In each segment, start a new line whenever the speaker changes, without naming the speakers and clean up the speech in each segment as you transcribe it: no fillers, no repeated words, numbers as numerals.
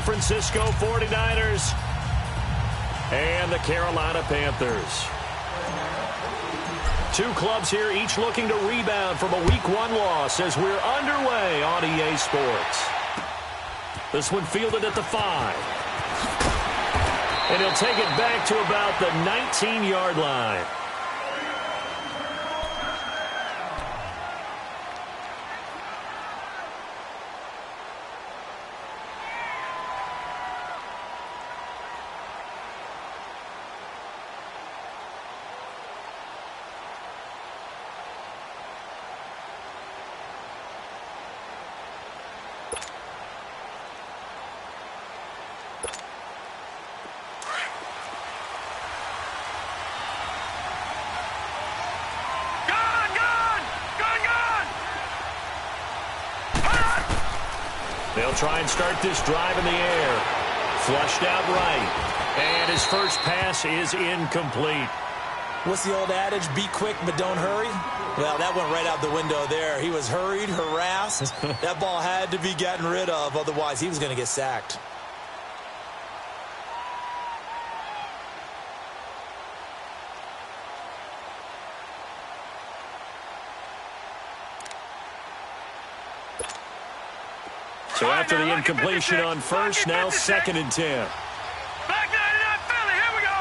Francisco 49ers and the Carolina Panthers. Two clubs here, each looking to rebound from a Week 1 loss as we're underway on EA Sports. This one fielded at the 5. And he'll take it back to about the 19-yard line. They'll try and start this drive in the air. Flushed out right. And his first pass is incomplete.
What's the old adage? Be quick, but don't hurry? Well, that went right out the window there. He was hurried, harassed. That ball had to be gotten rid of. Otherwise, he was going to get sacked.
So after the incompletion on first, now 2nd and 10.
Back 99 Philly, here we go.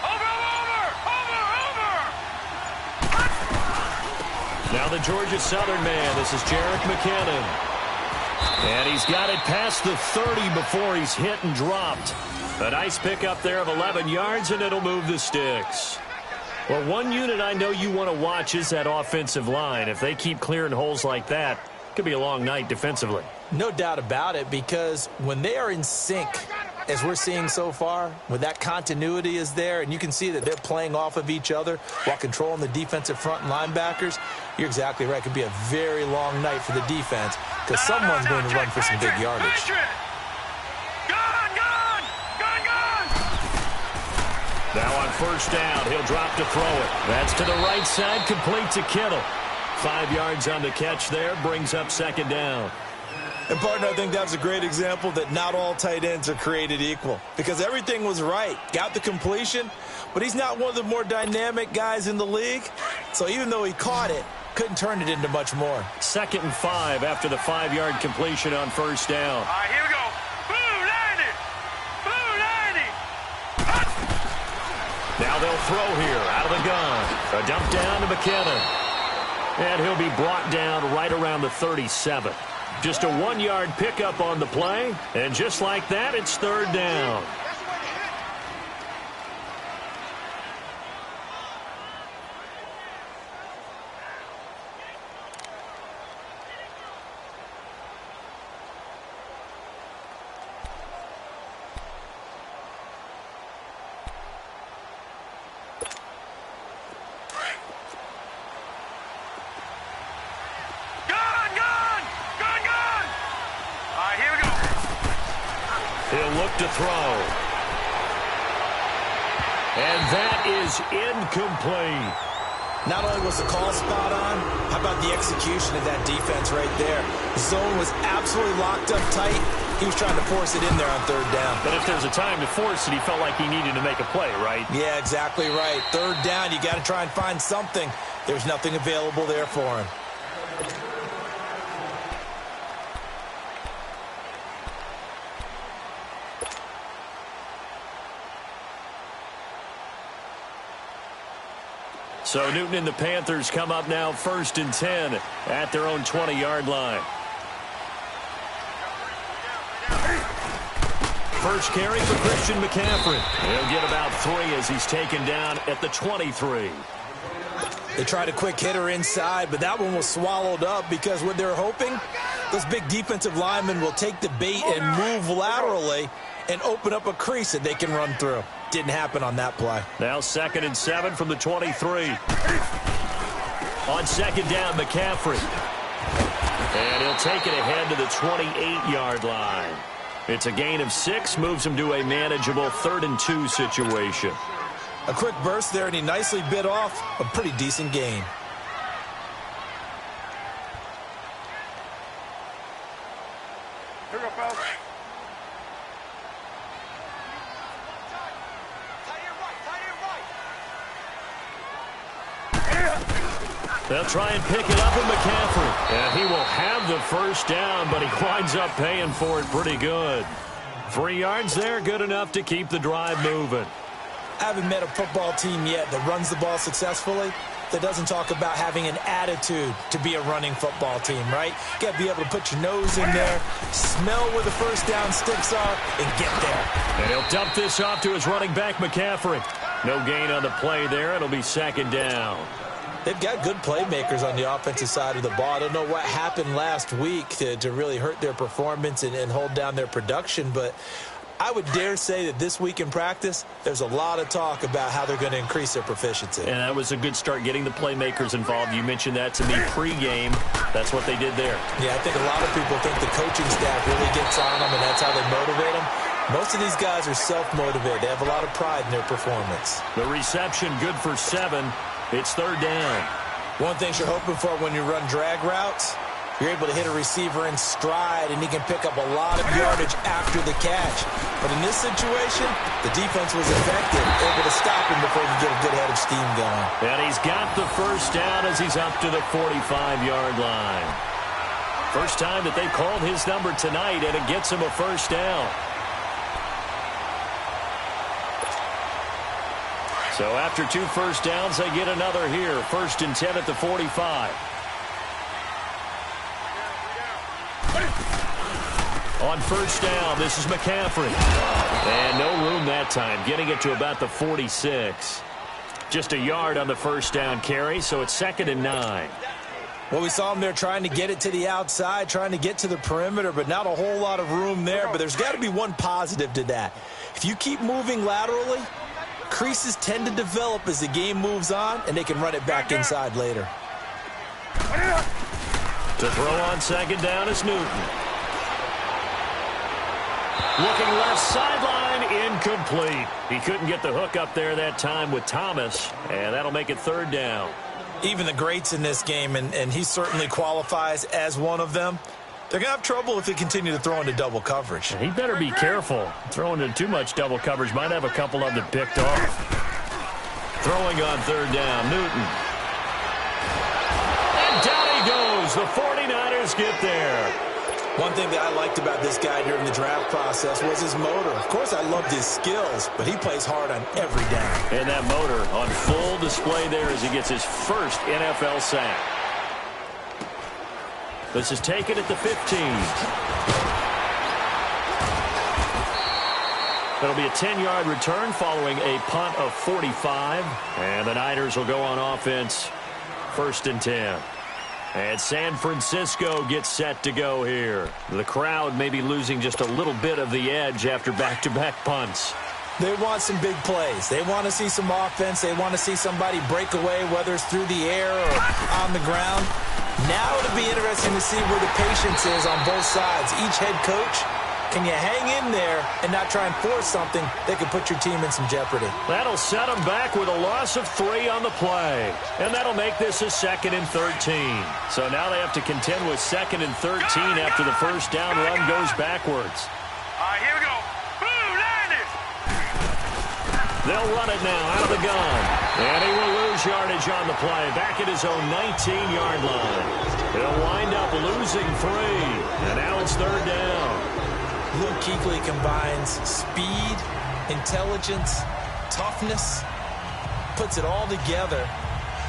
Over.
Now the Georgia Southern man, this is Jerick McKinnon. And he's got it past the 30 before he's hit and dropped. A nice pickup there of 11 yards, and it'll move the sticks. Well, one unit I know you want to watch is that offensive line. If they keep clearing holes like that, it could be a long night defensively.
No doubt about it, because when they are in sync, as we're seeing so far, when that continuity is there, and you can see that they're playing off of each other while controlling the defensive front and linebackers, you're exactly right. It could be a very long night for the defense because someone's going to run for some big yardage.
Now on first down, he'll drop to throw it. That's to the right side, complete to Kittle. 5 yards on the catch there, brings up 2nd down.
And, partner, I think that was a great example that not all tight ends are created equal because everything was right. Got the completion, but he's not one of the more dynamic guys in the league. So even though he caught it, couldn't turn it into much more.
2nd and 5 after the 5-yard completion on first down.
All right, here we go.
Now they'll throw here out of the gun. A dump down to McKinnon. And he'll be brought down right around the 37. Just a 1-yard pickup on the play. And just like that, it's 3rd down. He'll look to throw. And that is incomplete.
Not only was the call spot on, how about the execution of that defense right there? The zone was absolutely locked up tight. He was trying to force it in there on 3rd down.
But if there's a time to force it, he felt like he needed to make a play, right?
Yeah, exactly right. 3rd down, you got to try and find something. There's nothing available there for him.
So Newton and the Panthers come up now 1st and 10 at their own 20-yard line. First carry for Christian McCaffrey. He'll get about 3 as he's taken down at the 23.
They tried a quick hitter inside, but that one was swallowed up because what they're hoping, those big defensive linemen will take the bait and move laterally and open up a crease that they can run through. Didn't happen on that play.
Now 2nd and 7 from the 23. On 2nd down, McCaffrey. And he'll take it ahead to the 28-yard line. It's a gain of 6, moves him to a manageable 3rd and 2 situation.
A quick burst there, and he nicely bit off a pretty decent gain.
Here we go, fellas.
They'll try and pick it up with McCaffrey. And he will have the first down, but he winds up paying for it pretty good. 3 yards there, good enough to keep the drive moving.
I haven't met a football team yet that runs the ball successfully that doesn't talk about having an attitude to be a running football team, right? You got to be able to put your nose in there, smell where the first down sticks are, and get there.
And he'll dump this off to his running back, McCaffrey. No gain on the play there. It'll be second down.
They've got good playmakers on the offensive side of the ball. I don't know what happened last week to really hurt their performance and hold down their production, but I would dare say that this week in practice, there's a lot of talk about how they're going to increase their proficiency.
And that was a good start, getting the playmakers involved. You mentioned that to me pregame. That's what they did there.
Yeah, I think a lot of people think the coaching staff really gets on them, and that's how they motivate them. Most of these guys are self-motivated. They have a lot of pride in their performance.
The reception good for 7. It's third down.
One thing you're hoping for when you run drag routes, you're able to hit a receiver in stride, and he can pick up a lot of yardage after the catch. But in this situation, the defense was effective, able to stop him before he could get a good head of steam going.
And he's got the first down as he's up to the 45-yard line. First time that they've called his number tonight, and it gets him a first down. So after 2 first downs, they get another here. 1st and 10 at the 45. On first down, this is McCaffrey. And no room that time, getting it to about the 46. Just a yard on the first down carry, so it's 2nd and 9.
Well, we saw him there trying to get it to the outside, trying to get to the perimeter, but not a whole lot of room there. But there's got to be one positive to that. If you keep moving laterally, creases tend to develop as the game moves on, and they can run it back inside later.
To throw on 2nd down is Newton. Looking left sideline, incomplete. He couldn't get the hook up there that time with Thomas, and that'll make it 3rd down.
Even the greats in this game, and he certainly qualifies as one of them, they're going to have trouble if they continue to throw into double coverage.
He better be careful. Throwing into too much double coverage might have a couple of them picked off. Throwing on 3rd down, Newton. And down he goes. The 49ers get there.
One thing that I liked about this guy during the draft process was his motor. Of course, I loved his skills, but he plays hard on every down.
And that motor on full display there as he gets his first NFL sack. This is taken at the 15. That'll be a 10-yard return following a punt of 45. And the Niners will go on offense, 1st and 10. And San Francisco gets set to go here. The crowd may be losing just a little bit of the edge after back-to-back punts.
They want some big plays. They want to see some offense. They want to see somebody break away, whether it's through the air or on the ground. Now it'll be interesting to see where the patience is on both sides. Each head coach, can you hang in there and not try and force something that could put your team in some jeopardy?
That'll set them back with a loss of 3 on the play. And that'll make this a 2nd and 13. So now they have to contend with 2nd and 13 after the first down run goes backwards.
All right, here we go. Boom, Niners.
They'll run it now out of the gun. And he will lose yardage on the play. Back at his own 19-yard line. He'll wind up losing 3. And now it's 3rd down.
Luke Kuechly combines speed, intelligence, toughness, puts it all together.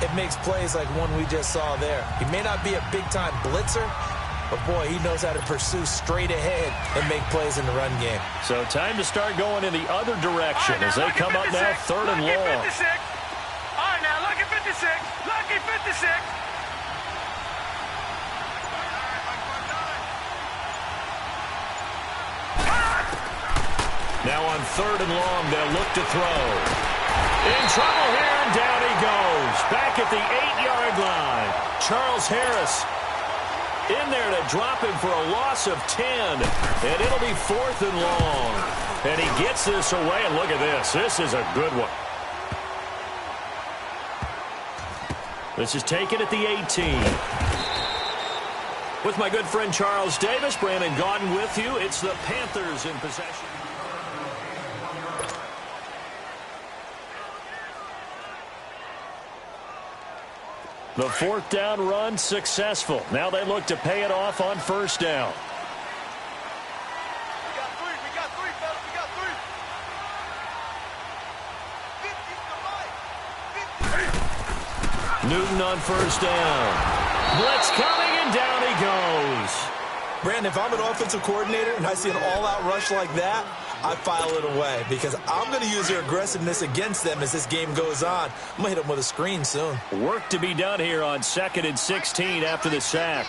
It makes plays like one we just saw there. He may not be a big-time blitzer, but, boy, he knows how to pursue straight ahead and make plays in the run game.
So time to start going in the other direction as they come up now 3rd and long.
56. All right, now, lucky 56. Lucky 56.
Now on 3rd and long, they'll look to throw. In trouble here, and down he goes. Back at the 8-yard line. Charles Harris in there to drop him for a loss of 10. And it'll be 4th and long. And he gets this away, and look at this. This is a good one. This is taken at the 18. With my good friend Charles Davis, Brandon Gaudin with you. It's the Panthers in possession. The fourth down run successful. Now they look to pay it off on first down.
We got three, fellas. We got three.
Newton on first down. Blitz coming, and down he goes.
Brandon, if I'm an offensive coordinator and I see an all-out rush like that, I file it away because I'm going to use their aggressiveness against them as this game goes on. I'm going to hit them with a screen soon.
Work to be done here on 2nd and 16 after the sack.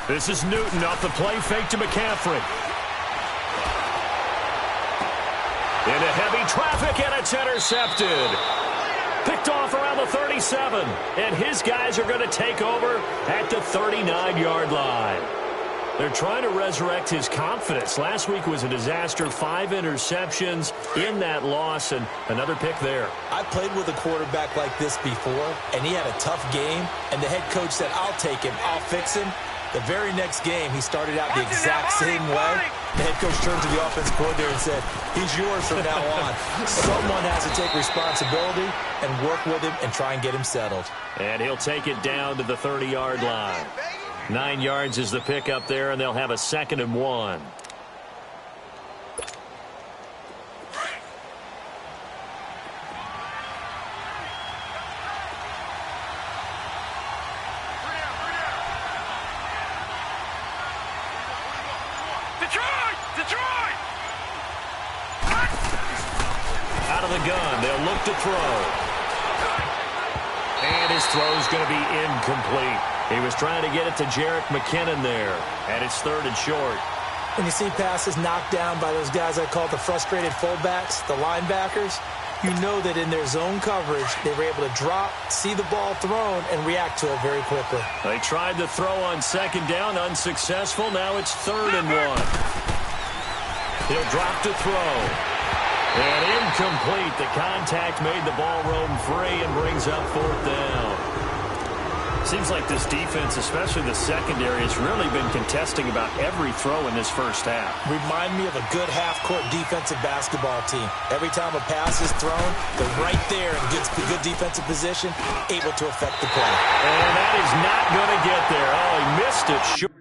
This is Newton off the play fake to McCaffrey. Into heavy traffic, and it's intercepted. Picked off around the 37, and his guys are going to take over at the 39-yard line. They're trying to resurrect his confidence. Last week was a disaster, 5 interceptions in that loss, and another pick there.
I played with a quarterback like this before, and he had a tough game, and the head coach said, I'll take him, I'll fix him. The very next game, he started out the exact same way. The head coach turned to the offense coordinator and said, he's yours from now on. Someone has to take responsibility and work with him and try and get him settled.
And he'll take it down to the 30-yard line. 9 yards is the pick up there, and they'll have a 2nd and 1.
Detroit!
Out of the gun, they'll look to throw. And his throw's going to be incomplete. He was trying to get it to Jerick McKinnon there, and it's 3rd and short.
When you see passes knocked down by those guys I call the frustrated fullbacks, the linebackers, you know that in their zone coverage, they were able to drop, see the ball thrown, and react to it very quickly.
They tried to throw on 2nd down, unsuccessful. Now it's 3rd and 1. He'll drop to throw. And incomplete. The contact made the ball roam free and brings up 4th down. Seems like this defense, especially the secondary, has really been contesting about every throw in this first half.
Remind me of a good half-court defensive basketball team. Every time a pass is thrown, they're right there in good defensive position, able to affect the play.
And that is not going to get there. Oh, he missed it short.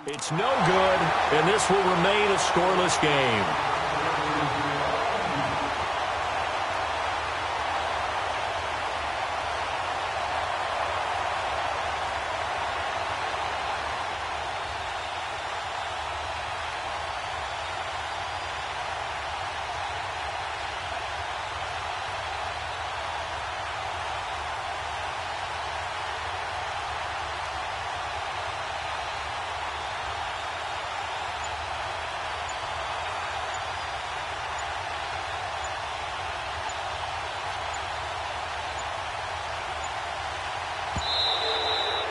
It's no good, and this will remain a scoreless game.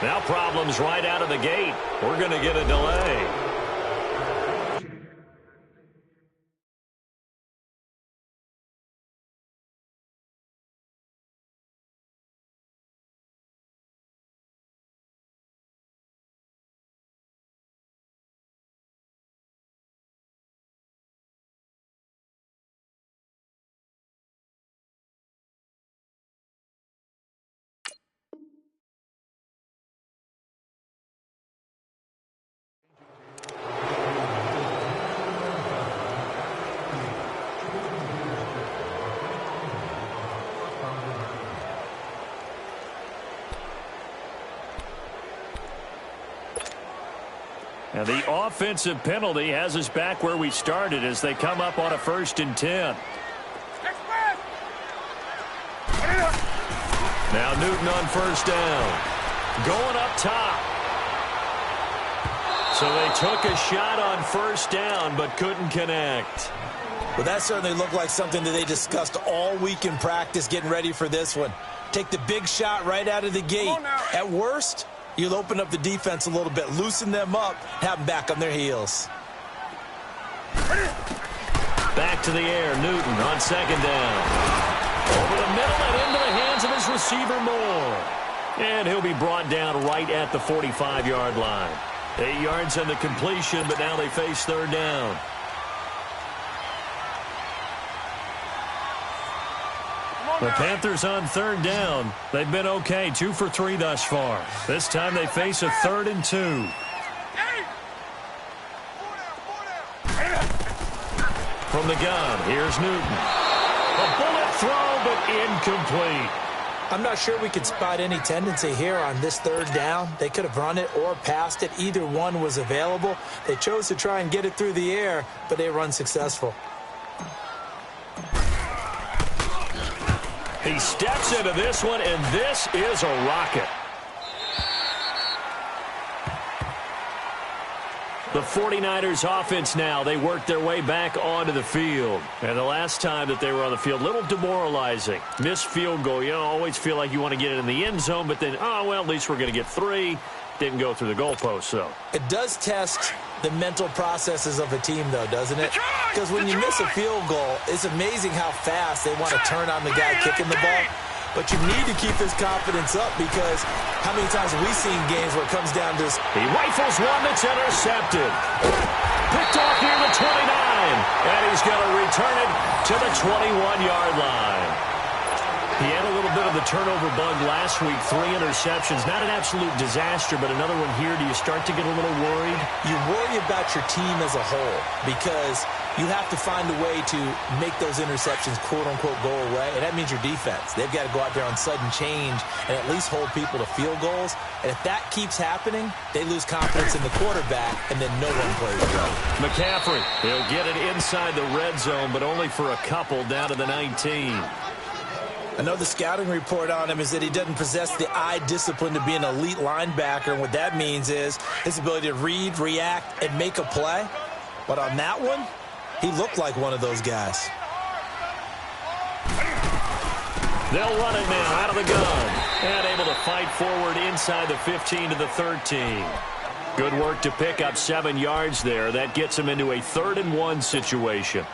Now problems right out of the gate. We're going to get a delay. And the offensive penalty has us back where we started as they come up on a 1st and 10. Now Newton on 1st down. Going up top. So they took a shot on 1st down but couldn't connect.
Well, that certainly looked like something that they discussed all week in practice getting ready for this one. Take the big shot right out of the gate. At worst, you'll open up the defense a little bit, loosen them up, have them back on their heels.
Back to the air, Newton on 2nd down. Over the middle and into the hands of his receiver Moore. And he'll be brought down right at the 45-yard line. 8 yards on the completion, but now they face 3rd down. The Panthers on 3rd down. They've been okay, 2 for 3 thus far. This time they face a 3rd and 2. From the gun, here's Newton. A bullet throw, but incomplete.
I'm not sure we could spot any tendency here on this 3rd down. They could have run it or passed it. Either one was available. They chose to try and get it through the air, but they were unsuccessful.
He steps into this one, and this is a rocket. The 49ers offense now, they work their way back onto the field. And the last time that they were on the field, a little demoralizing. Missed field goal. You always feel like you want to get it in the end zone, but then, oh, well, at least we're going to get 3. Didn't go through the goalpost, though.
It does test the mental processes of a team, though, doesn't it? Because when you miss a field goal, it's amazing how fast they want to turn on the guy kicking the ball. But you need to keep his confidence up because how many times have we seen games where it comes down to...
He rifles one that's intercepted. Picked off near the 29. And he's going to return it to the 21-yard line. He had a little bit of the turnover bug last week, 3 interceptions. Not an absolute disaster, but another one here. Do you start to get a little worried?
You worry about your team as a whole because you have to find a way to make those interceptions, quote-unquote, go away, and that means your defense. They've got to go out there on sudden change and at least hold people to field goals. And if that keeps happening, they lose confidence in the quarterback, and then no one plays well.
McCaffrey, he'll get it inside the red zone, but only for a couple down to the 19.
I know the scouting report on him is that he doesn't possess the eye discipline to be an elite linebacker. And what that means is his ability to read, react, and make a play. But on that one, he looked like one of those guys.
They'll run it now out of the gun. And able to fight forward inside the 15 to the 13. Good work to pick up 7 yards there. That gets him into a 3rd and 1 situation.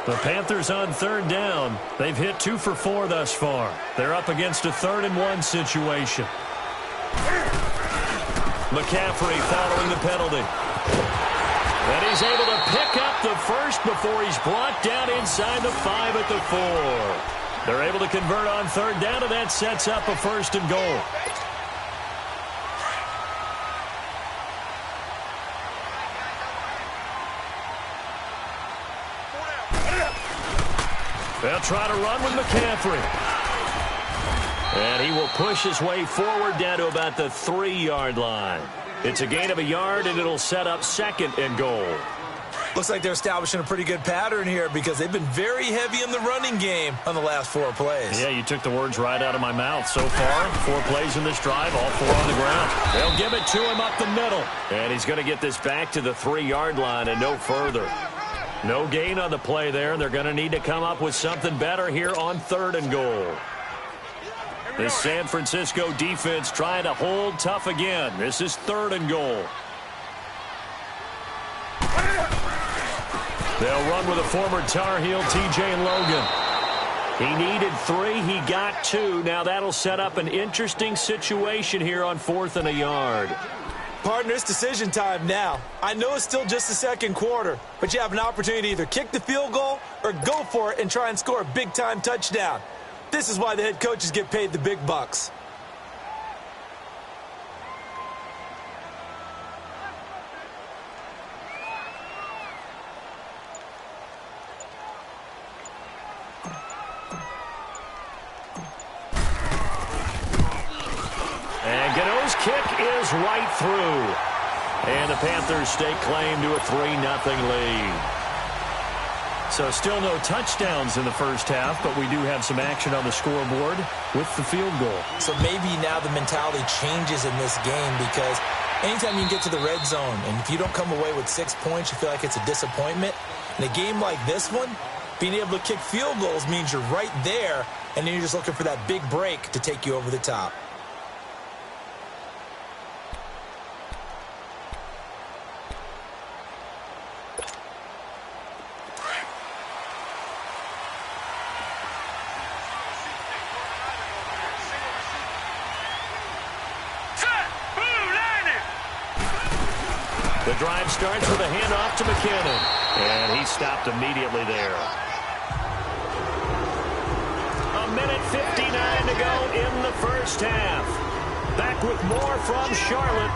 The Panthers on 3rd down. They've hit 2 for 4 thus far. They're up against a 3rd and 1 situation. McCaffrey following the penalty. And he's able to pick up the first before he's brought down inside the 5 at the 4. They're able to convert on 3rd down, and that sets up a 1st and goal. They'll try to run with McCaffrey. And he will push his way forward down to about the 3-yard line. It's a gain of a yard, and it'll set up 2nd and goal.
Looks like they're establishing a pretty good pattern here because they've been very heavy in the running game on the last 4 plays.
Yeah, you took the words right out of my mouth. So far, 4 plays in this drive, all 4 on the ground. They'll give it to him up the middle. And he's going to get this back to the 3-yard line and no further. No gain on the play there. They're going to need to come up with something better here on 3rd and goal. This San Francisco defense trying to hold tough again. This is 3rd and goal. They'll run with a former Tar Heel, T.J. Logan. He needed 3. He got 2. Now that'll set up an interesting situation here on 4th and a yard.
Partner, it's decision time now. I know it's still just the second quarter, but you have an opportunity to either kick the field goal or go for it and try and score a big-time touchdown. This is why the head coaches get paid the big bucks.
And Gano's kick is right through. And the Panthers stake claim to a 3-0 lead. So still no touchdowns in the first half, but we do have some action on the scoreboard with the field goal. So
maybe now the mentality changes in this game because anytime you can get to the red zone, and if you don't come away with 6 points, you feel like it's a disappointment. In a game like this one, being able to kick field goals means you're right there, and then you're just looking for that big break to take you over the top.
The drive starts with a handoff to McKinnon, and he stopped immediately there. A minute 59 to go in the first half. Back with more from Charlotte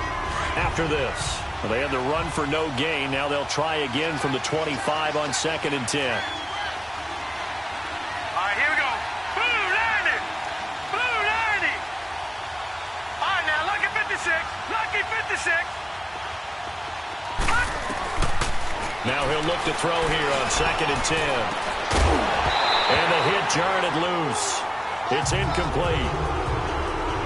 after this. Well, they had the run for no gain. Now they'll try again from the 25 on 2nd and 10.
All right, here we go. Blue 90. Blue 90. All right, now, lucky 56. Lucky 56.
Now he'll look to throw here on 2nd and 10. And the hit jarred it loose. It's incomplete.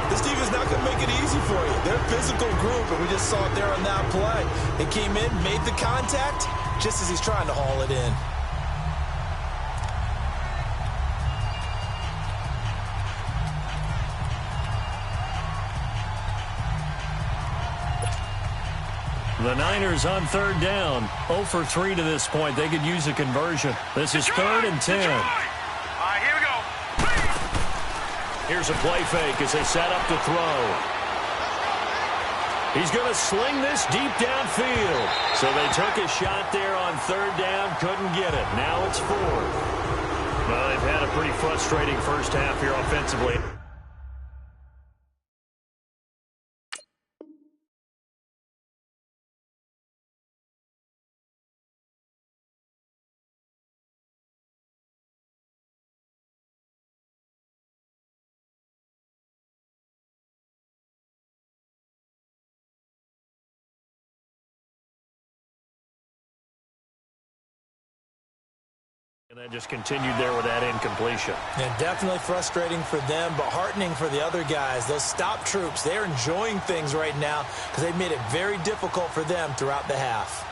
This team is not going to make it easy for you. They're a physical group, and we just saw it there on that play. They came in, made the contact, just as he's trying to haul it in.
The Niners on 3rd down. 0 for 3 to this point. They could use a conversion. This is 3rd and 10.
All right, here we go.
Here's a play fake as they set up to throw. He's going to sling this deep downfield. So they took a shot there on 3rd down. Couldn't get it. Now it's 4th. Well, they've had a pretty frustrating first half here offensively. And that just continued there with that incompletion.
Yeah, definitely frustrating for them, but heartening for the other guys. Those stop troops, they're enjoying things right now because they've made it very difficult for them throughout the half.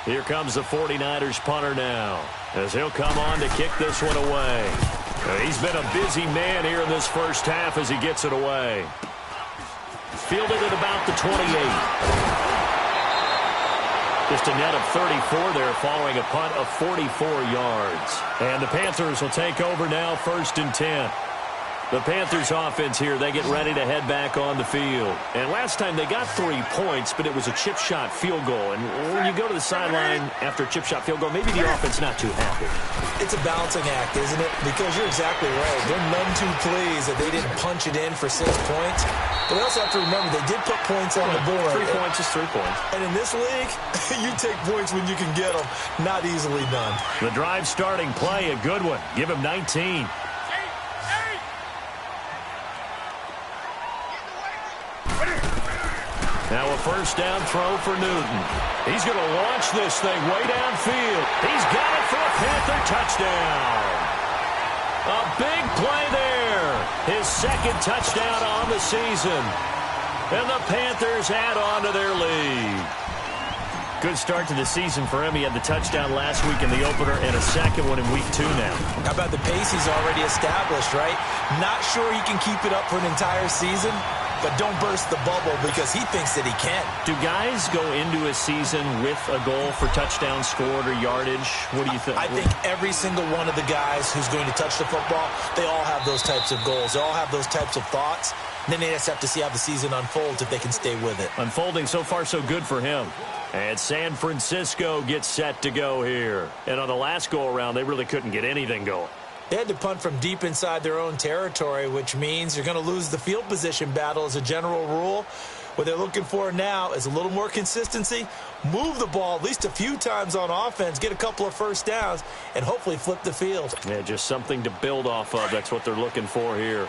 Here comes the 49ers punter now as he'll come on to kick this one away. He's been a busy man here in this first half as he gets it away. Fielded at about the 28. Just a net of 34 there following a punt of 44 yards. And the Panthers will take over now 1st and 10. The Panthers offense here, they get ready to head back on the field. And last time they got 3 points, but it was a chip shot field goal. And when you go to the sideline after a chip shot field goal, maybe the offense not too happy.
It's a balancing act, isn't it? Because you're exactly right. They're none too pleased that they didn't punch it in for 6 points. But we also have to remember they did put points on the board.
3 points is 3 points.
And in this league, you take points when you can get them. Not easily done.
The drive starting play, a good one. Give him 19. Now a first down throw for Newton. He's going to launch this thing way downfield. He's got it for a Panther touchdown. A big play there. His 2nd touchdown on the season. And the Panthers add on to their lead. Good start to the season for him. He had the touchdown last week in the opener and a 2nd one in week 2 now.
How about the pace he's already established, right? Not sure he can keep it up for an entire season. but don't burst the bubble because he thinks that he can.
Do guys go into a season with a goal for touchdowns scored or yardage? What do you think?
I think every single one of the guys who's going to touch the football, they all have those types of goals. They all have those types of thoughts. And then they just have to see how the season unfolds if they can stay with it.
Unfolding so far so good for him. And San Francisco gets set to go here. And on the last go-around, they really couldn't get anything going.
They had to punt from deep inside their own territory, which means you're going to lose the field position battle as a general rule. What they're looking for now is a little more consistency, move the ball at least a few times on offense, get a couple of first downs, and hopefully flip the field.
Yeah, just something to build off of. That's what they're looking for here.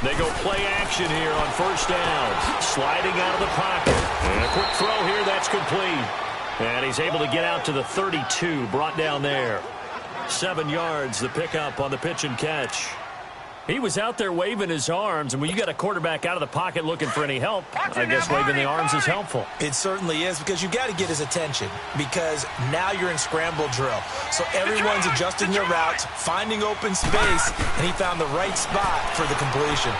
They go play action here on first down. Sliding out of the pocket. And a quick throw here, that's complete. And he's able to get out to the 32, brought down there. 7 yards, the pickup on the pitch and catch. He was out there waving his arms, and when you got a quarterback out of the pocket looking for any help, I guess waving the arms is helpful.
It certainly is, because you got to get his attention, because now you're in scramble drill. So everyone's adjusting their routes, finding open space, and he found the right spot for the completion.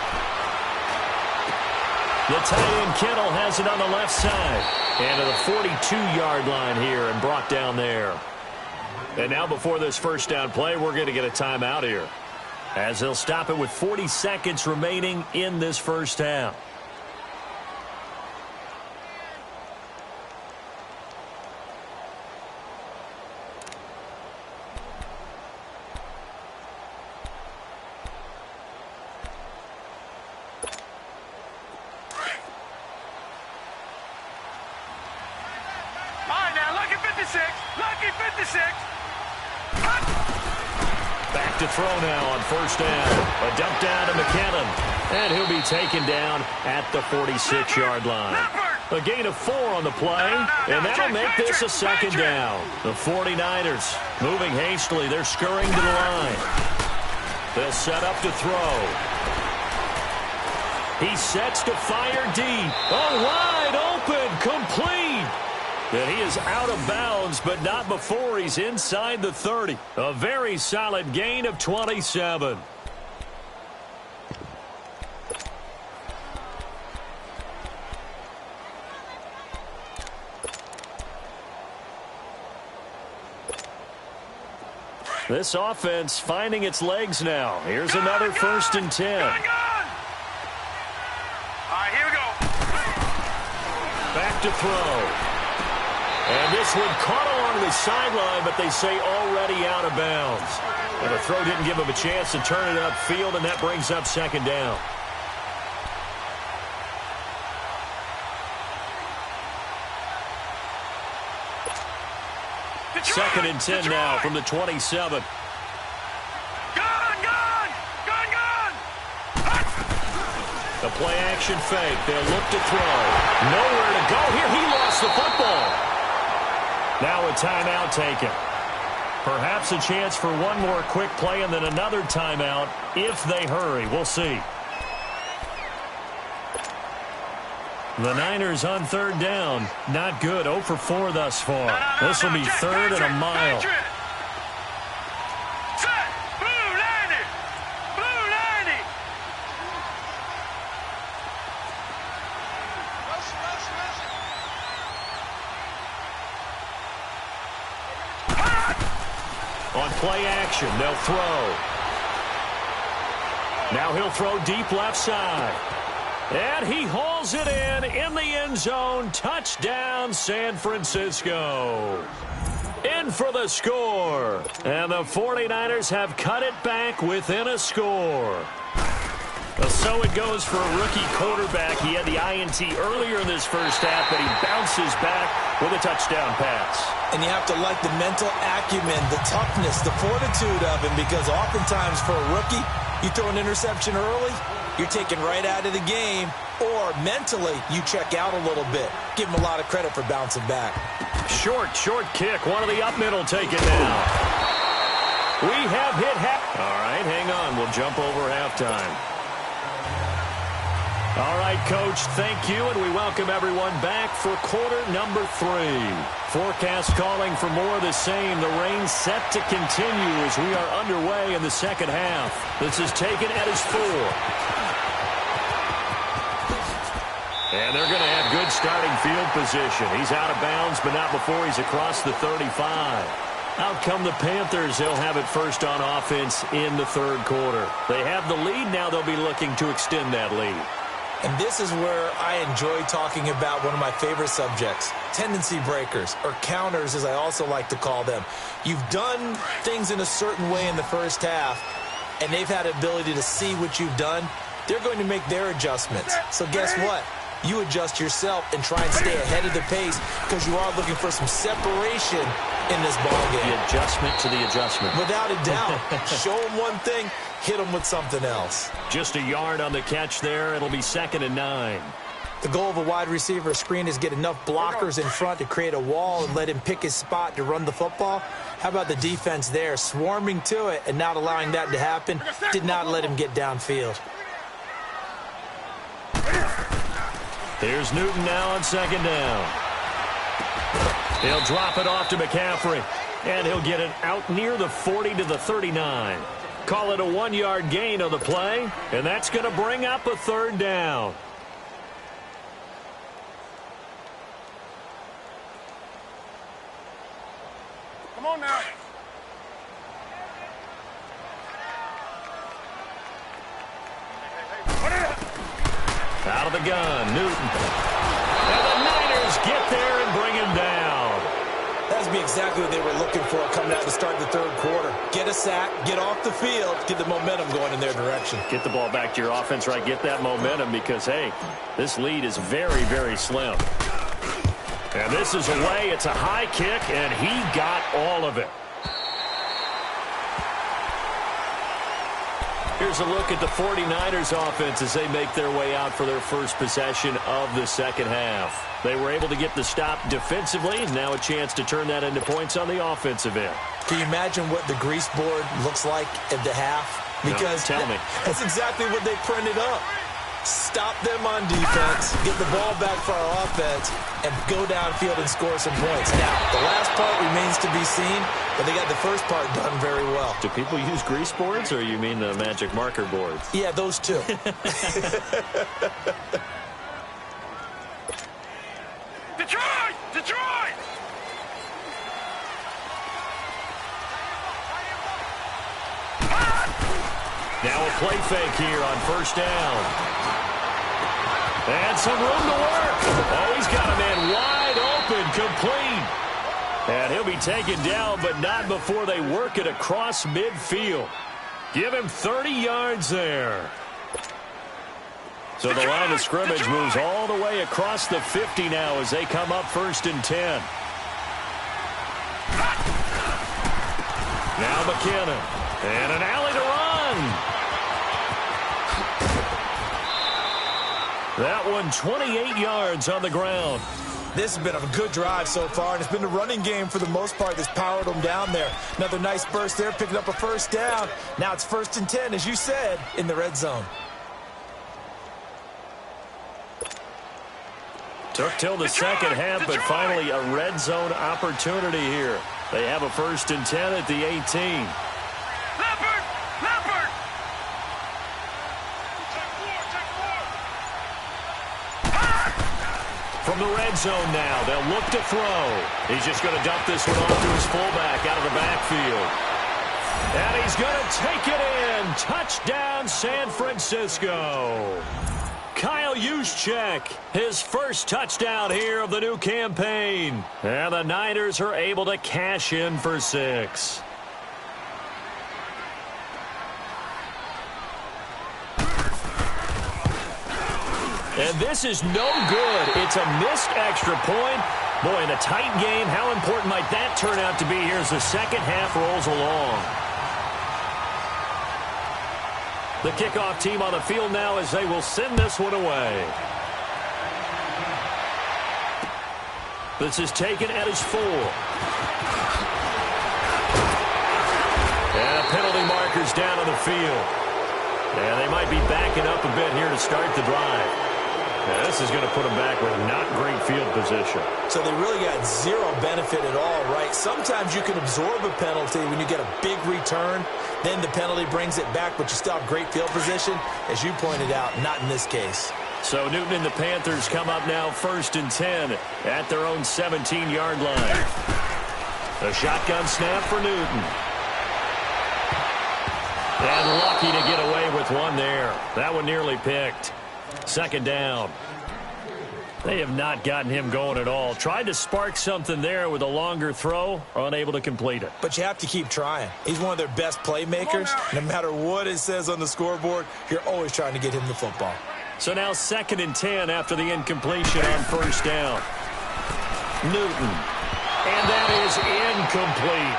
The tight end Kittle has it on the left side. And to the 42-yard line here and brought down there. And now before this first down play, we're going to get a timeout here, as they'll stop it with 40 seconds remaining in this first half.
All right, now, lucky 56. Lucky 56.
Back to throw now on first down. A dump down to McKinnon. And he'll be taken down at the 46-yard line. A gain of 4 on the play, and that'll make this a second down. The 49ers moving hastily. They're scurrying to the line. They'll set up to throw. He sets to fire deep. Oh, wide open, complete. And he is out of bounds, but not before he's inside the 30. A very solid gain of 27. This offense finding its legs now. Here's another first and 10.
All right, here we go.
Back to throw. And this one caught along the sideline, but they say already out of bounds. And the throw didn't give him a chance to turn it upfield, and that brings up second down. Second and 10 now from the 27. The play action fake. They'll look to throw. Nowhere to go here. He lost the football. Now a timeout taken. Perhaps a chance for one more quick play and then another timeout if they hurry. We'll see. The Niners on third down. Not good. 0 for 4 thus far. This will be third and a mile. On play action, they'll throw. Now he'll throw deep left side. And he hauls it in the end zone. Touchdown, San Francisco. In for the score. And the 49ers have cut it back within a score. So it goes for a rookie quarterback. He had the INT earlier in this first half, but he bounces back with a touchdown pass.
And you have to like the mental acumen, the toughness, the fortitude of him, because oftentimes for a rookie, you throw an interception early, you're taken right out of the game, or mentally you check out a little bit. Give him a lot of credit for bouncing back.
Short kick. One of the up middle take it now. We have hit half. All right, hang on. We'll jump over halftime. All right, Coach, thank you, and we welcome everyone back for quarter number 3. Forecast calling for more of the same. The rain set to continue as we are underway in the second half. This is taken at his 4. And they're going to have good starting field position. He's out of bounds, but not before he's across the 35. Out come the Panthers. They'll have it first on offense in the third quarter. They have the lead. Now they'll be looking to extend that lead.
And this is where I enjoy talking about one of my favorite subjects, tendency breakers, or counters as I also like to call them. You've done things in a certain way in the first half, and they've had the ability to see what you've done. They're going to make their adjustments. So guess what? You adjust yourself and try and stay ahead of the pace because you are looking for some separation in this ballgame.
The adjustment to the adjustment.
Without a doubt. Show them one thing, hit them with something else.
Just a yard on the catch there. It'll be 2nd and 9.
The goal of a wide receiver screen is get enough blockers in front to create a wall and let him pick his spot to run the football. How about the defense there, swarming to it and not allowing that to happen? Did not let him get downfield.
Here's Newton now on 2nd down. He'll drop it off to McCaffrey, and he'll get it out near the 40 to the 39. Call it a 1-yard gain on the play, and that's going to bring up a 3rd down.
Come on now.
Out of the gun, Newton. And the Niners get there and bring him down.
That's be exactly what they were looking for coming out to start the third quarter. Get a sack, get off the field, get the momentum going in their direction.
Get the ball back to your offense, right? Get that momentum because, hey, this lead is very, very slim. And this is away. It's a high kick, and he got all of it. Here's a look at the 49ers offense as they make their way out for their first possession of the second half. They were able to get the stop defensively. Now a chance to turn that into points on the offensive end.
Can you imagine what the grease board looks like at the half? Because
no, tell me.
That's exactly what they printed up. Stop them on defense, get the ball back for our offense, and go downfield and score some points. Now, the last part remains to be seen, but they got the first part done very well.
Do people use grease boards, or you mean the magic marker boards?
Yeah, those two.
Detroit! Detroit!
Now a play fake here on 1st down. And some room to work. Oh, he's got a man wide open, complete. And he'll be taken down, but not before they work it across midfield. Give him 30 yards there. So the line of scrimmage moves all the way across the 50 now as they come up 1st and 10. Now McKinnon. And an alley to run. That one 28 yards on the ground.
This has been a good drive so far, and it's been the running game for the most part that's powered them down there. Another nice burst there, picking up a 1st down. Now it's 1st and 10, as you said, in the red zone.
Took till the second half, but finally a red zone opportunity here. They have a 1st and 10 at the 18. From the red zone now, they'll look to throw. He's just going to dump this one off to his fullback out of the backfield. And he's going to take it in. Touchdown, San Francisco. Kyle Juszczyk, his first touchdown here of the new campaign. And the Niners are able to cash in for 6. And this is no good. It's a missed extra point. Boy, in a tight game, how important might that turn out to be here as the second half rolls along? The kickoff team on the field now as they will send this one away. This is taken at his 4. And a penalty marker's down on the field. And they might be backing up a bit here to start the drive. Now, this is going to put them back with not great field position.
So they really got zero benefit at all, right? Sometimes you can absorb a penalty when you get a big return. Then the penalty brings it back, but you still have great field position. As you pointed out, not in this case.
So Newton and the Panthers come up now 1st and 10 at their own 17-yard line. A shotgun snap for Newton. And lucky to get away with one there. That one nearly picked. 2nd down. They have not gotten him going at all. Tried to spark something there with a longer throw, unable to complete it.
But you have to keep trying. He's one of their best playmakers. No matter what it says on the scoreboard, you're always trying to get him the football.
So now 2nd and 10 after the incompletion on 1st down. Newton. And that is incomplete.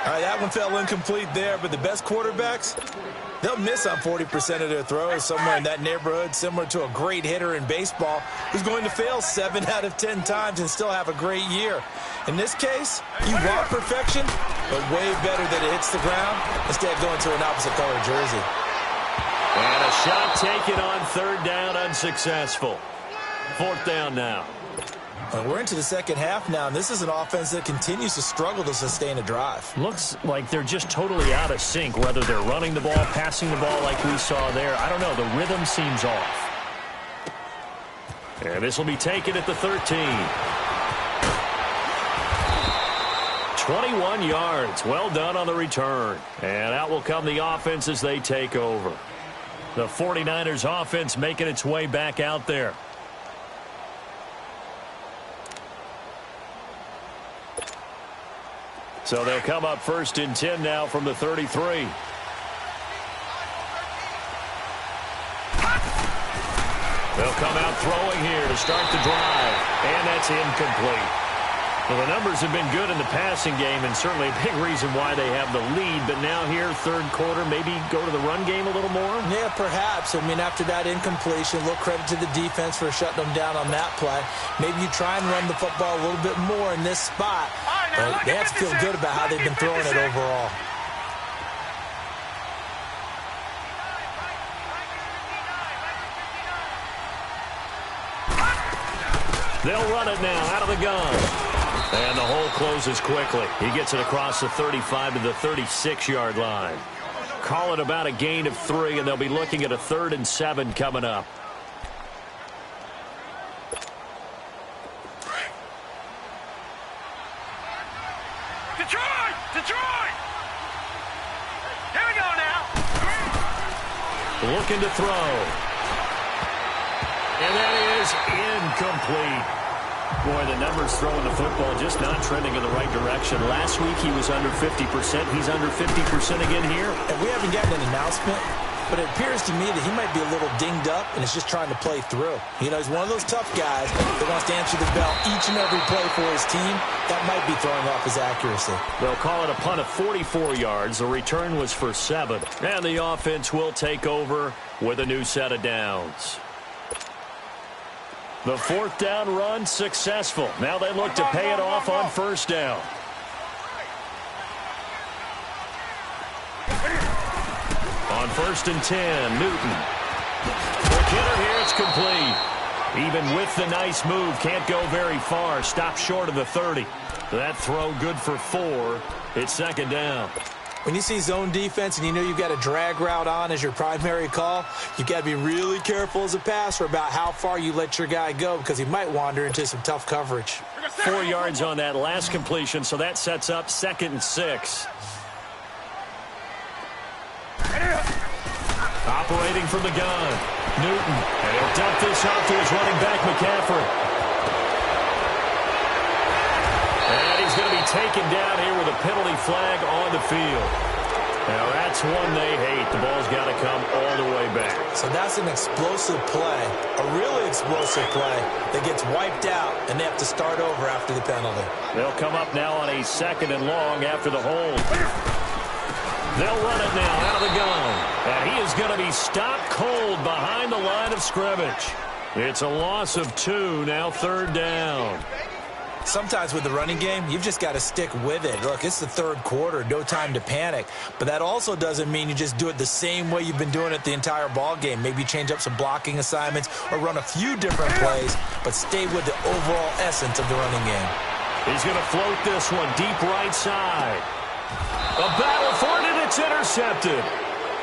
All right, that one fell incomplete there, but the best quarterbacks, they'll miss on 40% of their throws, somewhere in that neighborhood, similar to a great hitter in baseball who's going to fail 7 out of 10 times and still have a great year. In this case, you want perfection, but way better that it hits the ground instead of going to an opposite color jersey.
And a shot taken on 3rd down, unsuccessful. 4th down now.
We're into the second half now, and this is an offense that continues to struggle to sustain a drive.
Looks like they're just totally out of sync, whether they're running the ball, passing the ball like we saw there. I don't know. The rhythm seems off. And this will be taken at the 13. 21 yards. Well done on the return. And out will come the offense as they take over. The 49ers offense making its way back out there. So they'll come up 1st and 10 now from the 33. They'll come out throwing here to start the drive. And that's incomplete. Well, the numbers have been good in the passing game, and certainly a big reason why they have the lead. But now here, 3rd quarter, maybe go to the run game a little more?
Yeah, perhaps. I mean, after that incompletion, a little credit to the defense for shutting them down on that play. Maybe you try and run the football a little bit more in this spot. But they have to feel good about how they've been throwing it overall.
They'll run it now out of the gun. And the hole closes quickly. He gets it across the 35 to the 36-yard line. Call it about a gain of 3, and they'll be looking at a 3rd and 7 coming up.
Detroit! Detroit! Here we go now.
Looking to throw. And that is incomplete. Boy, the numbers throwing the football just not trending in the right direction. Last week he was under 50%. He's under 50% again here.
And we haven't gotten an announcement, but it appears to me that he might be a little dinged up and is just trying to play through. You know, he's one of those tough guys that wants to answer the bell each and every play for his team. That might be throwing off his accuracy.
They'll call it a punt of 44 yards. The return was for 7. And the offense will take over with a new set of downs. The 4th down run successful. Now they look to pay it off on 1st down. On 1st and 10, Newton. The killer here, it's complete. Even with the nice move, can't go very far. Stops short of the 30. That throw good for 4. It's 2nd down.
When you see zone defense and you know you've got a drag route on as your primary call, you've got to be really careful as a passer about how far you let your guy go because he might wander into some tough coverage.
4 yards on that last completion, so that sets up 2nd and 6. Operating from the gun, Newton, and he'll dump this off to his running back, McCaffrey. And he's going to be taken down here with a penalty flag on the field. Now that's one they hate. The ball's got to come all the way back.
So that's an explosive play, a really explosive play that gets wiped out, and they have to start over after the penalty.
They'll come up now on a 2nd and long after the hold. They'll run it now out of the gun. And he is going to be stopped cold behind the line of scrimmage. It's a loss of 2, now 3rd down.
Sometimes with the running game, you've just got to stick with it. Look, it's the third quarter, no time to panic. But that also doesn't mean you just do it the same way you've been doing it the entire ball game. Maybe change up some blocking assignments or run a few different plays, but stay with the overall essence of the running game.
He's going to float this one deep right side. A battle for it, and it's intercepted.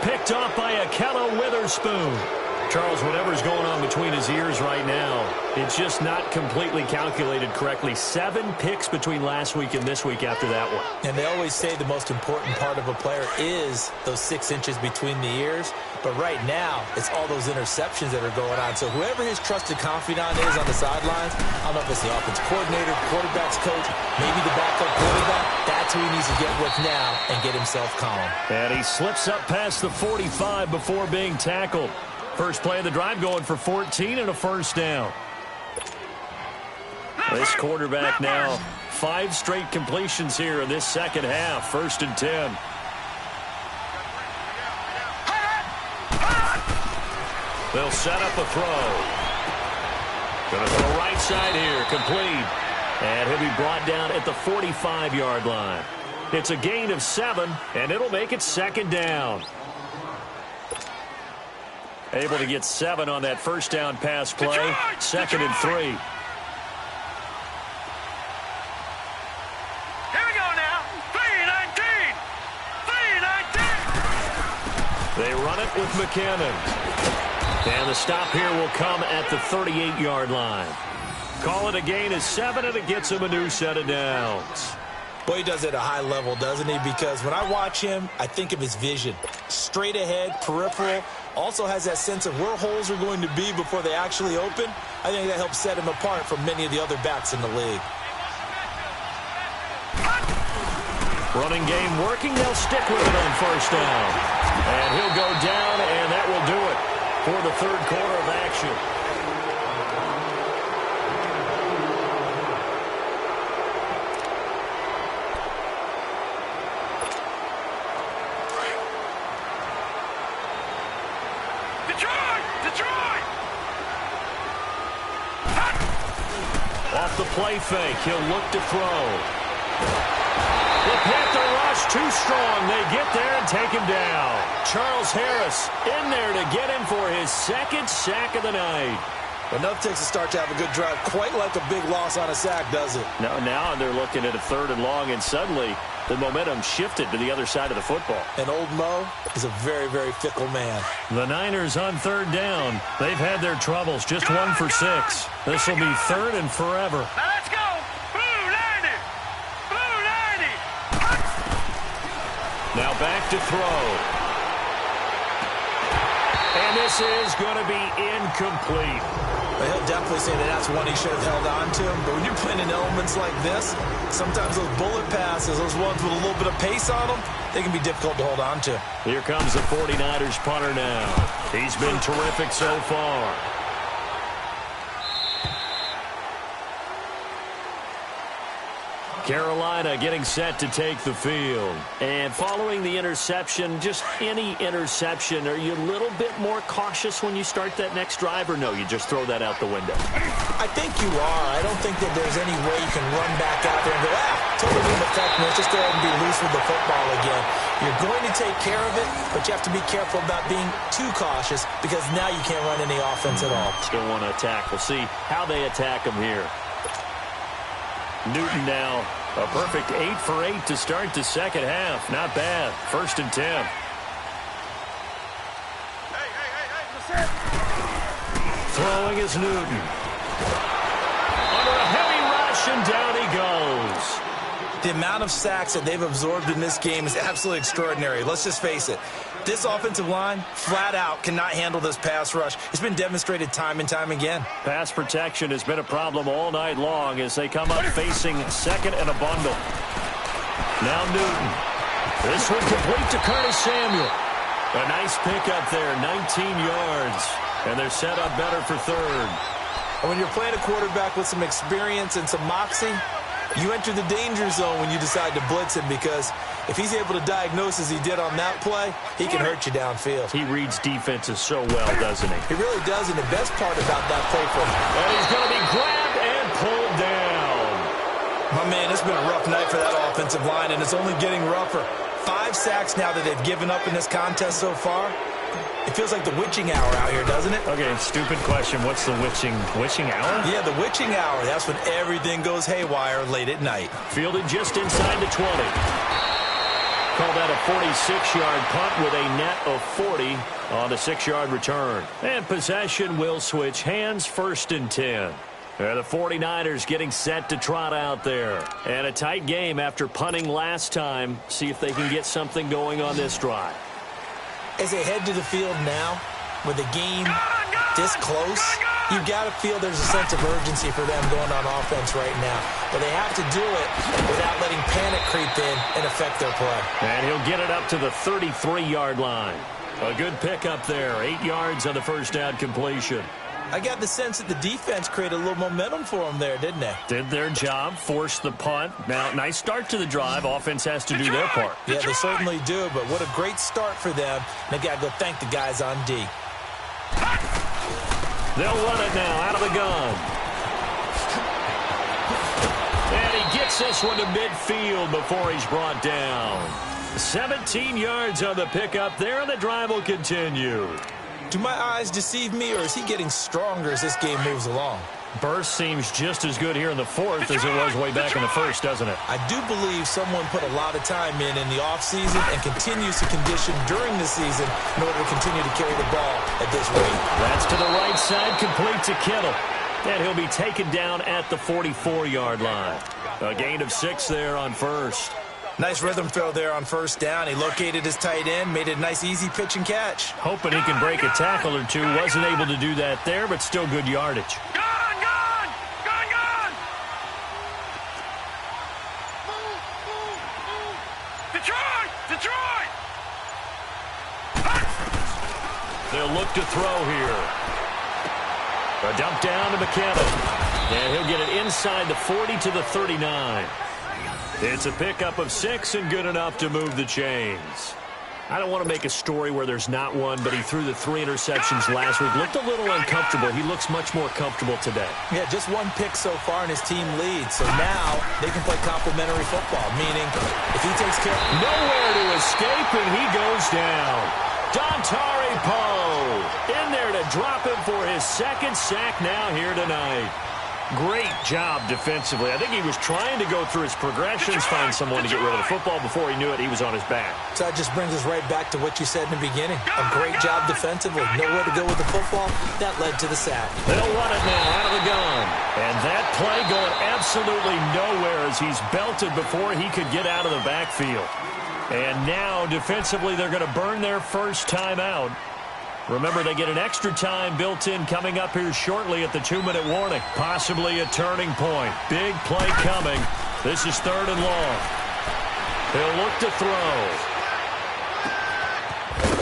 Picked off by Akella Witherspoon. Charles, whatever's going on between his ears right now, it's just not completely calculated correctly. 7 picks between last week and this week after that one.
And they always say the most important part of a player is those 6 inches between the ears. But right now, it's all those interceptions that are going on. So whoever his trusted confidant is on the sidelines, I don't know if it's the offense coordinator, quarterback's coach, maybe the backup quarterback, that's who he needs to get with now and get himself calm.
And he slips up past the 45 before being tackled. First play of the drive going for 14 and a first down. This quarterback now 5 straight completions here in this second half. 1st and 10. They'll set up a throw. Going to throw right side here. Complete. And he'll be brought down at the 45-yard line. It's a gain of 7, and it'll make it 2nd down. Able to get 7 on that first down pass play. 2nd and 3.
Here we go now. 3-19. 3-19.
They run it with McKinnon. And the stop here will come at the 38-yard line. Call it a gain of 7, and it gets him a new set of downs.
Boy, he does it at a high level, doesn't he? Because when I watch him, I think of his vision. Straight ahead, peripheral. Also has that sense of where holes are going to be before they actually open. I think that helps set him apart from many of the other backs in the league.
Running game working. They'll stick with it on first down. And he'll go down, and that will do it for the third quarter of action. Off the play fake, he'll look to throw. The Panther rush too strong. They get there and take him down. Charles Harris in there to get him for his 2nd sack of the night.
Enough takes a start to have a good drive. Quite like a big loss on a sack, does it?
Now they're looking at a 3rd and long, and suddenly the momentum shifted to the other side of the football.
And old Mo is a very, very fickle man.
The Niners on 3rd down. They've had their troubles. Just 1 for 6. This will be 3rd and forever.
Now let's go. Blue 90. Blue 90.
Now back to throw. And this is going to be incomplete.
But he'll definitely say that that's one he should have held on to. But when you're playing in elements like this, sometimes those bullet passes, those ones with a little bit of pace on them, they can be difficult to hold on to.
Here comes the 49ers punter now. He's been terrific so far. Carolina getting set to take the field. And following the interception, just any interception, are you a little bit more cautious when you start that next drive, or no, you just throw that out the window?
I think you are. I don't think that there's any way you can run back out there and go, totally ineffective. Let's just go ahead and be loose with the football again. You're going to take care of it, but you have to be careful about being too cautious because now you can't run any offense at all.
Still want to attack. We'll see how they attack him here. Newton now, a perfect 8 for 8 to start the second half. Not bad. 1st and 10. Throwing is Newton. Under a heavy rush, and down he goes.
The amount of sacks that they've absorbed in this game is absolutely extraordinary. Let's just face it. This offensive line, flat out, cannot handle this pass rush. It's been demonstrated time and time again.
Pass protection has been a problem all night long as they come up facing 2nd and a bundle. Now Newton. This one complete to Curtis Samuel. A nice pickup there, 19 yards. And they're set up better for 3rd.
And when you're playing a quarterback with some experience and some moxie, you enter the danger zone when you decide to blitz him, because if he's able to diagnose as he did on that play, he can hurt you downfield.
He reads defenses so well, doesn't he?
He really does, and the best part about that play for him.
And he's going to be grabbed and pulled down.
My man, it's been a rough night for that offensive line, and it's only getting rougher. 5 sacks now that they've given up in this contest so far. It feels like the witching hour out here, doesn't it?
Okay, stupid question. What's the witching hour?
Yeah, the witching hour. That's when everything goes haywire late at night.
Fielded just inside the 20. Called that a 46-yard punt with a net of 40 on a 6-yard return. And possession will switch hands, 1st and 10. The 49ers getting set to trot out there. And a tight game after punting last time. See if they can get something going on this drive.
As they head to the field now, with the game this close, you've got to feel there's a sense of urgency for them going on offense right now. But they have to do it without letting panic creep in and affect their play.
And he'll get it up to the 33-yard line. A good pickup there. 8 yards on the first down completion.
I got the sense that the defense created a little momentum for them there, didn't they?
Did their job, forced the punt. Now, nice start to the drive. Offense has to do their part.
Yeah, they certainly do, but what a great start for them. They got to go thank the guys on D.
They'll run it now out of the gun. And he gets this one to midfield before he's brought down. 17 yards on the pickup there, and the drive will continue.
Do my eyes deceive me, or is he getting stronger as this game moves along?
Burst seems just as good here in the 4th as it was way back in the 1st, doesn't it?
I do believe someone put a lot of time in the offseason and continues to condition during the season in order to continue to carry the ball at this rate.
That's to the right side, complete to Kittle. And he'll be taken down at the 44-yard line. A gain of 6 there on 1st.
Nice rhythm throw there on 1st down. He located his tight end, made it a nice easy pitch and catch.
Hoping he can break a tackle or two. Wasn't able to do that there, but still good yardage.
Gone! Detroit!
They'll look to throw here. A dump down to McKinnon. And he'll get it inside the 40 to the 39. It's a pickup of 6 and good enough to move the chains. I don't want to make a story where there's not one, but he threw the 3 interceptions last week. Looked a little uncomfortable. He looks much more comfortable today.
Yeah, just 1 pick so far and his team leads. So now they can play complementary football, meaning if he takes care...
Nowhere to escape, and he goes down. Dontari Poe in there to drop him for his 2nd sack now here tonight. Great job defensively. I think he was trying to go through his progressions, find someone to get rid of the football. Before he knew it, he was on his back.
So that just brings us right back to what you said in the beginning. A great job defensively. Nowhere to go with the football. That led to the sack.
They'll run it now out of the gun. And that play going absolutely nowhere as he's belted before he could get out of the backfield. And now, defensively, they're going to burn their first time out. Remember, they get an extra time built in coming up here shortly at the 2-minute warning. Possibly a turning point. Big play coming. This is 3rd and long. He'll look to throw.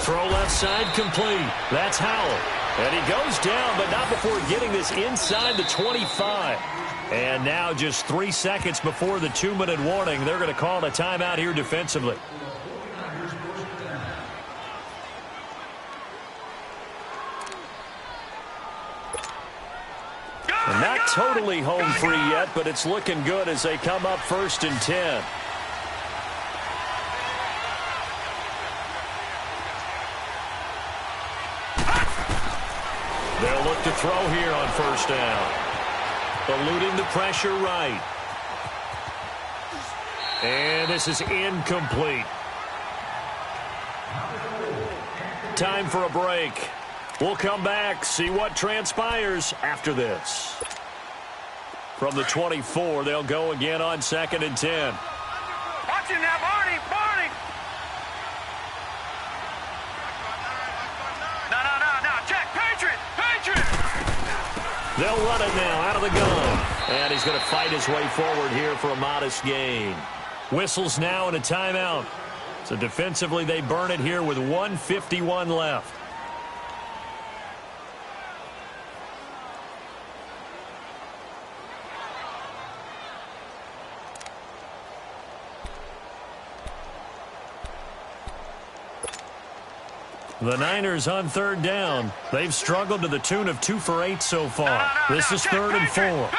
Throw left side complete. That's Howell. And he goes down, but not before getting this inside the 25. And now just 3 seconds before the 2-minute warning, they're going to call a timeout here defensively. And not totally home free yet, but it's looking good as they come up 1st and 10. They'll look to throw here on 1st down. Eluding the pressure right. And this is incomplete. Time for a break. We'll come back, see what transpires after this. From the 24, they'll go again on 2nd and 10.
Watch him now, Barney! No, check! Patriot!
They'll run it now out of the gun. And he's going to fight his way forward here for a modest gain. Whistles now and a timeout. So defensively, they burn it here with 1:51 left. The Niners on 3rd down. They've struggled to the tune of 2 for 8 so far. This is 3rd and 4.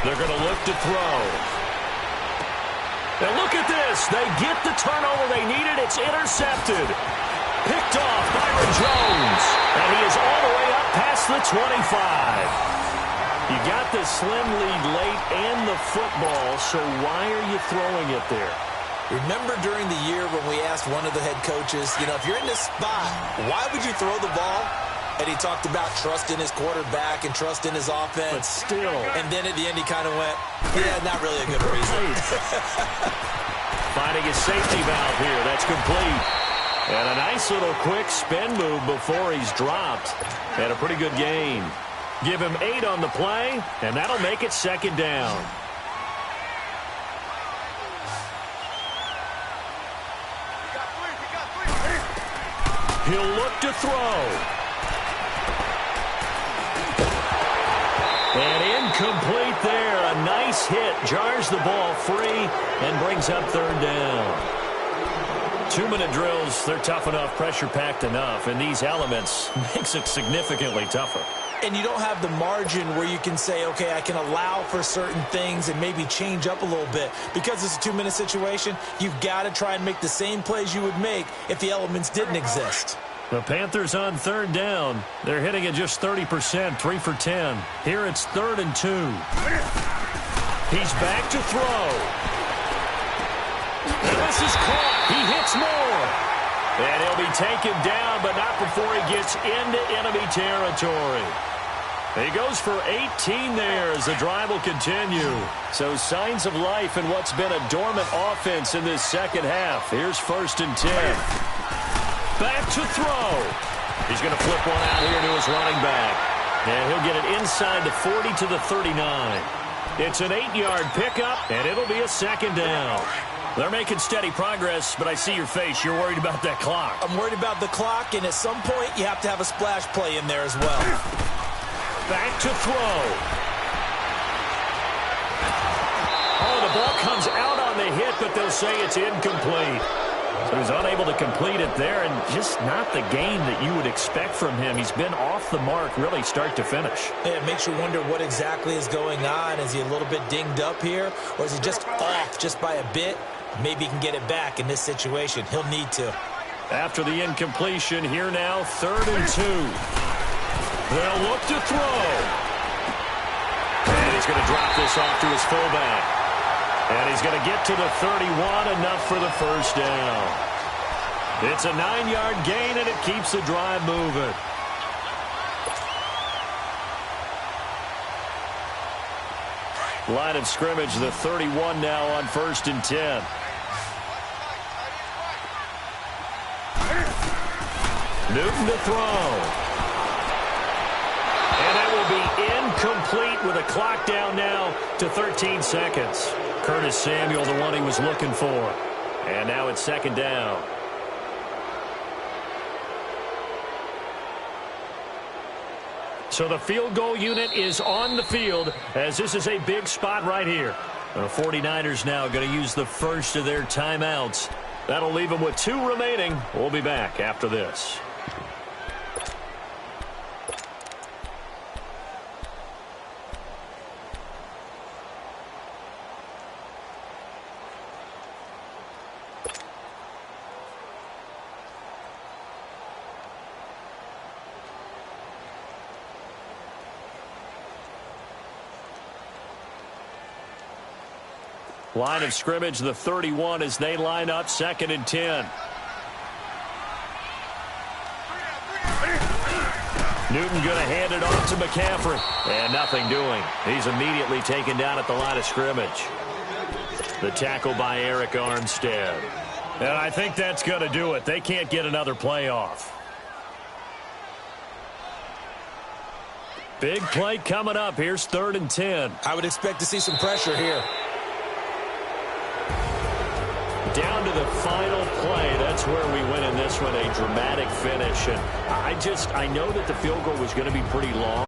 They're going to look to throw. And look at this. They get the turnover they needed. It's intercepted. Picked off Byron Jones. And he is all the way up past the 25. You got the slim lead late and the football, so why are you throwing it there?
Remember during the year when we asked one of the head coaches, if you're in this spot, why would you throw the ball? And he talked about trust in his quarterback and trust in his offense.
But still.
And then at the end he kind of went, yeah, not really a good reason.
Finding a safety valve here. That's complete. And a nice little quick spin move before he's dropped. And a pretty good gain. Give him 8 on the play, and that'll make it second down. He'll look to throw. And incomplete there. A nice hit. Jars the ball free and brings up third down. 2-minute drills, they're tough enough, pressure-packed enough, and these elements makes it significantly tougher.
And you don't have the margin where you can say, okay, I can allow for certain things and maybe change up a little bit. Because it's a 2-minute situation, you've got to try and make the same plays you would make if the elements didn't exist.
The Panthers on third down. They're hitting at just 30%, 3 for 10. Here it's 3rd and 2. He's back to throw. And this is caught. He hits more. And he'll be taken down, but not before he gets into enemy territory. He goes for 18 there as the drive will continue. So signs of life in what's been a dormant offense in this second half. Here's 1st and 10. Back to throw. He's going to flip one out here to his running back. And he'll get it inside the 40 to the 39. It's an 8-yard pickup, and it'll be a second down. They're making steady progress, but I see your face. You're worried about that clock.
I'm worried about the clock, and at some point, you have to have a splash play in there as well.
Back to throw. Oh, the ball comes out on the hit, but they'll say it's incomplete. So he's unable to complete it there, and just not the game that you would expect from him. He's been off the mark, really, start to finish.
Yeah, it makes you wonder what exactly is going on. Is he a little bit dinged up here, or is he just off just by a bit? Maybe he can get it back in this situation. He'll need to.
After the incompletion, here now, 3rd and 2. They'll look to throw. And he's going to drop this off to his fullback. And he's going to get to the 31, enough for the first down. It's a 9-yard gain, and it keeps the drive moving. Line of scrimmage, the 31 now on 1st and 10. Newton to throw. And that will be incomplete with a clock down now to 13 seconds. Curtis Samuel, the one he was looking for. And now it's second down. So the field goal unit is on the field as this is a big spot right here. The 49ers now going to use the first of their timeouts. That'll leave them with 2 remaining. We'll be back after this. Line of scrimmage, the 31 as they line up 2nd and 10. Newton going to hand it off to McCaffrey. And nothing doing. He's immediately taken down at the line of scrimmage. The tackle by Eric Armstead. And I think that's going to do it. They can't get another play off. Big play coming up. Here's 3rd and 10.
I would expect to see some pressure here.
Down to the final play. That's where we win in this one. A dramatic finish. And I know that the field goal was going to be pretty long.